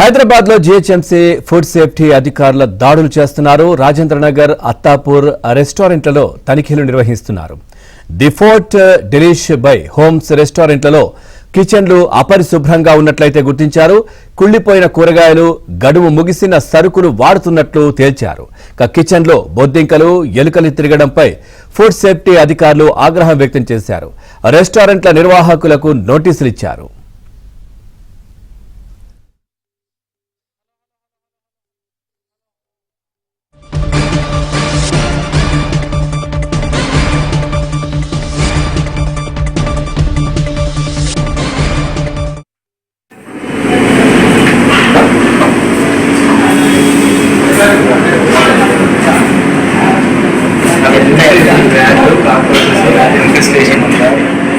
హైదరాబాద్ లో GHMC food safety అధికారుల దాడులు చేస్తున్నారు. రాజేంద్రనగర్, అత్తాపూర్ రెస్టారెంట్లలో తనిఖీలు నిర్వహిస్తున్నారు. The fort, delish by homes రెస్టారెంట్లలో కిచెన్లు అపరిశుభ్రంగా ఉన్నట్లయితే గుర్తించారు. కుళ్లిపోయిన కూరగాయలు, గడువు ముగిసిన సరుకులు వాడుతున్నట్లు తేల్చారు. కిచెన్లో బొద్దింకలు, ఎలుకలు తిరగడంపై ఫుడ్ సేఫ్టీ అధికారులు ఆగ్రహం వ్యక్తం చేశారు. రెస్టారెంట్ల నిర్వాహకులకు నోటీసులు ఇచ్చారు.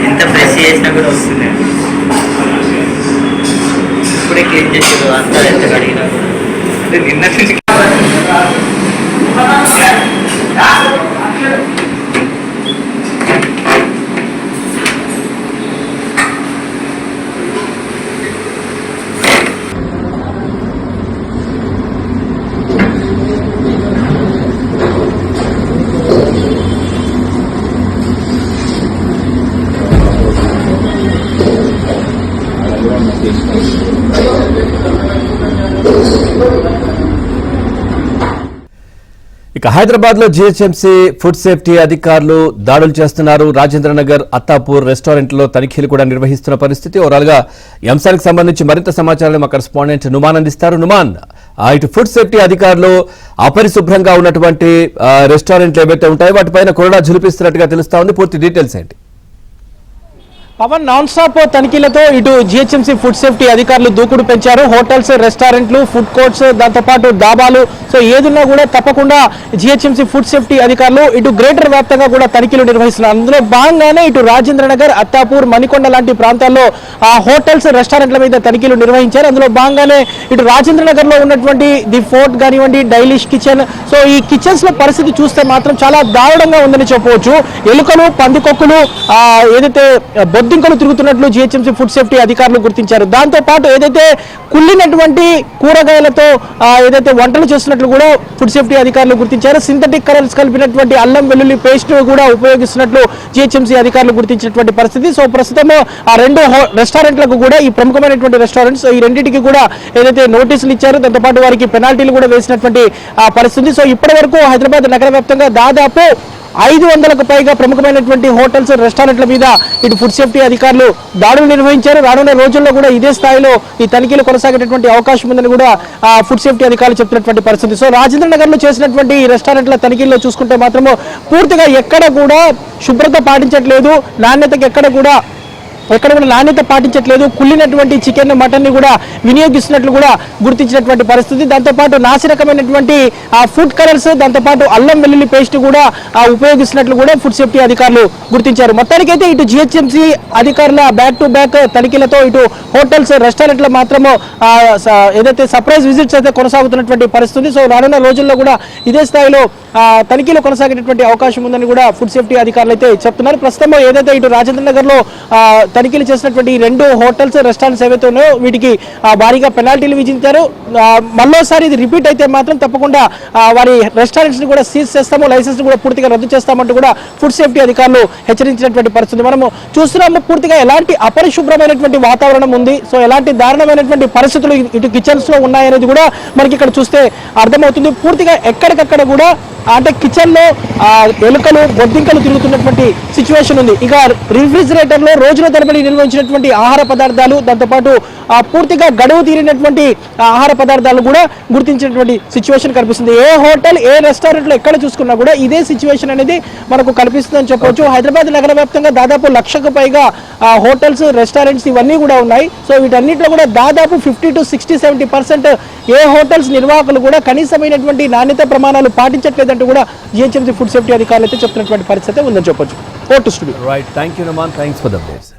ఎంత ప్రెస్ చేసినా కూడా వస్తుంది. ఇప్పుడే క్లీన్ చేసేది అంతా ఎంత కడిగినా అంటే నిన్న హైదరాబాద్ లో జీహెచ్ఎంసీ ఫుడ్ సేఫ్టీ అధికారులు దాడులు చేస్తున్నారు. రాజేంద్రనగర్, అత్తాపూర్ రెస్టారెంట్లో తనిఖీలు కూడా నిర్వహిస్తున్న పరిస్థితి. ఓవరాల్ గా ఈ అంశానికి సంబంధించి మరింత సమాచారం మా కరెస్పాండెంట్ నుమాన్ అందిస్తారు. నుమాన్, ఇటు ఫుడ్ సేఫ్టీ అధికారులు అపరిశుభ్రంగా ఉన్నటువంటి రెస్టారెంట్లు ఏవైతే ఉంటాయో వాటిపైన కొరడా జులిపిస్తున్నట్టుగా తెలుస్తా ఉంది. పూర్తి డీటెయిల్స్ ఏంటి? పవన్, నాన్ స్టాప్ తనిఖీలతో ఇటు జీహెచ్ఎంసీ ఫుడ్ సేఫ్టీ అధికారులు దూకుడు పెంచారు. హోటల్స్, రెస్టారెంట్లు, ఫుడ్ కోర్ట్స్, దాంతోపాటు డాబాలు, సో ఏదున్నా కూడా తప్పకుండా జీహెచ్ఎంసీ ఫుడ్ సేఫ్టీ అధికారులు ఇటు గ్రేటర్ వ్యాప్తంగా కూడా తనిఖీలు నిర్వహిస్తున్నారు. అందులో భాగంగానే ఇటు రాజేంద్రనగర్, అత్తాపూర్, మణికొండ లాంటి ప్రాంతాల్లో హోటల్స్, రెస్టారెంట్ల మీద తనిఖీలు నిర్వహించారు. అందులో భాగంగానే ఇటు రాజేంద్రనగర్ లో ఉన్నటువంటి ది ఫోర్ట్ కానివ్వండి, డైలిష్ కిచెన్, సో ఈ కిచెన్స్ లో పరిస్థితి చూస్తే మాత్రం చాలా దారుణంగా ఉందని చెప్పవచ్చు. ఎలుకలు, పందికొక్కులు, ఏదైతే బొద్దింకలు తిరుగుతున్నట్లు జీహెచ్ఎంసీ ఫుడ్ సేఫ్టీ అధికారులు గుర్తించారు. దాంతో పాటు ఏదైతే కుళ్ళినటువంటి కూరగాయలతో ఏదైతే వంటలు చేస్తున్నట్లు కూడా ఫుడ్ సేఫ్టీ అధికారులు గుర్తించారు. సింథటిక్ కలర్స్ కలిపినటువంటి అల్లం వెల్లుల్లి పేస్ట్ కూడా ఉపయోగిస్తున్నట్లు జీహెచ్ఎంసీ అధికారులు గుర్తించినటువంటి పరిస్థితి. సో ప్రస్తుతం ఆ రెండు రెస్టారెంట్లకు కూడా, ఈ ప్రముఖమైనటువంటి రెస్టారెంట్స్, ఈ రెండింటికి కూడా ఏదైతే నోటీసులు ఇచ్చారో దాంతో పాటు వారికి పెనాల్టీలు కూడా వేసినటువంటి పరిస్థితి. సో ఇప్పటి వరకు హైదరాబాద్ నగర వ్యాప్తంగా దాదాపు 500కు పైగా ప్రముఖమైనటువంటి హోటల్స్, రెస్టారెంట్ల మీద ఇటు ఫుడ్ సేఫ్టీ అధికారులు దాడులు నిర్వహించారు. రానున్న రోజుల్లో కూడా ఇదే స్థాయిలో ఈ తనిఖీలు కొనసాగేటటువంటి అవకాశం ఉందని కూడా ఫుడ్ సేఫ్టీ అధికారులు చెప్తున్నటువంటి పరిస్థితి. సో రాజేంద్రనగర్ లో చేసినటువంటి ఈ రెస్టారెంట్ల తనిఖీల్లో చూసుకుంటే మాత్రము పూర్తిగా ఎక్కడ కూడా శుభ్రత పాటించట్లేదు, నాణ్యతకి ఎక్కడ కూడా నాణ్యత పాటించట్లేదు, కుళ్ళినటువంటి చికెన్, మటన్ ని కూడా వినియోగిస్తున్నట్లు కూడా గుర్తించినటువంటి పరిస్థితి. దాంతోపాటు నాసిరకమైనటువంటి ఫుడ్ కలర్స్, దాంతోపాటు అల్లం వెల్లుల్లి పేస్ట్ కూడా ఉపయోగిస్తున్నట్లు కూడా ఫుడ్ సేఫ్టీ అధికారులు గుర్తించారు. మొత్తానికైతే ఇటు జీహెచ్ఎంసీ అధికారుల బ్యాక్ టు బ్యాక్ తనిఖీలతో ఇటు హోటల్స్, రెస్టారెంట్లు మాత్రము ఏదైతే సర్ప్రైజ్ విజిట్స్ అయితే కొనసాగుతున్నటువంటి పరిస్థితి. సో రానున్న రోజుల్లో కూడా ఇదే స్థాయిలో తనిఖీలు కొనసాగేటటువంటి అవకాశం ఉందని కూడా ఫుడ్ సేఫ్టీ అధికారులు అయితే చెప్తున్నారు. ప్రస్తుతం ఏదైతే ఇటు రాజేంద్రనగర్ లో తనిఖీలు చేసినటువంటి ఈ రెండు హోటల్స్, రెస్టారెంట్స్ ఏవైతే ఉన్నాయో వీటికి భారీగా పెనాల్టీలు విధించారు. మరోసారి ఇది రిపీట్ అయితే మాత్రం తప్పకుండా వారి రెస్టారెంట్స్ ని కూడా సీజ్ చేస్తాము, లైసెన్స్ కూడా పూర్తిగా రద్దు చేస్తామంటూ కూడా ఫుడ్ సేఫ్టీ అధికారులు హెచ్చరించినటువంటి పరిస్థితి మనము చూస్తున్నాము. పూర్తిగా ఎలాంటి అపరిశుభ్రమైనటువంటి వాతావరణం ఉంది, సో ఎలాంటి దారుణమైనటువంటి పరిస్థితులు ఇటు కిచెన్స్ లో ఉన్నాయనేది కూడా మనకి ఇక్కడ చూస్తే అర్థమవుతుంది. పూర్తిగా ఎక్కడికక్కడ కూడా అంటే కిచెన్ లో ఎలుకలు, బొద్దింకలు తిరుగుతున్నటువంటి సిచ్యువేషన్ ఉంది. ఇక రిఫ్రిజిరేటర్ లో రోజుల తరబడి నిర్వహించినటువంటి ఆహార పదార్థాలు, దాంతోపాటు పూర్తిగా గడువు తీరినటువంటి ఆహార పదార్థాలు కూడా గుర్తించినటువంటి సిచ్యువేషన్ కనిపిస్తుంది. ఏ హోటల్, ఏ రెస్టారెంట్ లో ఎక్కడ చూసుకున్నా కూడా ఇదే సిచ్యువేషన్ అనేది మనకు కనిపిస్తుందని చెప్పవచ్చు. హైదరాబాద్ నగర వ్యాప్తంగా దాదాపు 1,00,000కు పైగా హోటల్స్, రెస్టారెంట్స్ ఇవన్నీ కూడా ఉన్నాయి. సో వీటన్నిటిలో కూడా దాదాపు 50 to 60-70% ఏ హోటల్స్ నిర్వాహకులు కూడా కనీసమైనటువంటి నాణ్యత ప్రమాణాలు పాటించట్లేదంటూ కూడా జీహెచ్ఎంసీ ఫుడ్ సేఫ్టీ అధికారులు అయితే చెప్తున్నటువంటి పరిస్థితి ఉందని చెప్పొచ్చు. Right, thank you Numan, thanks for the updates.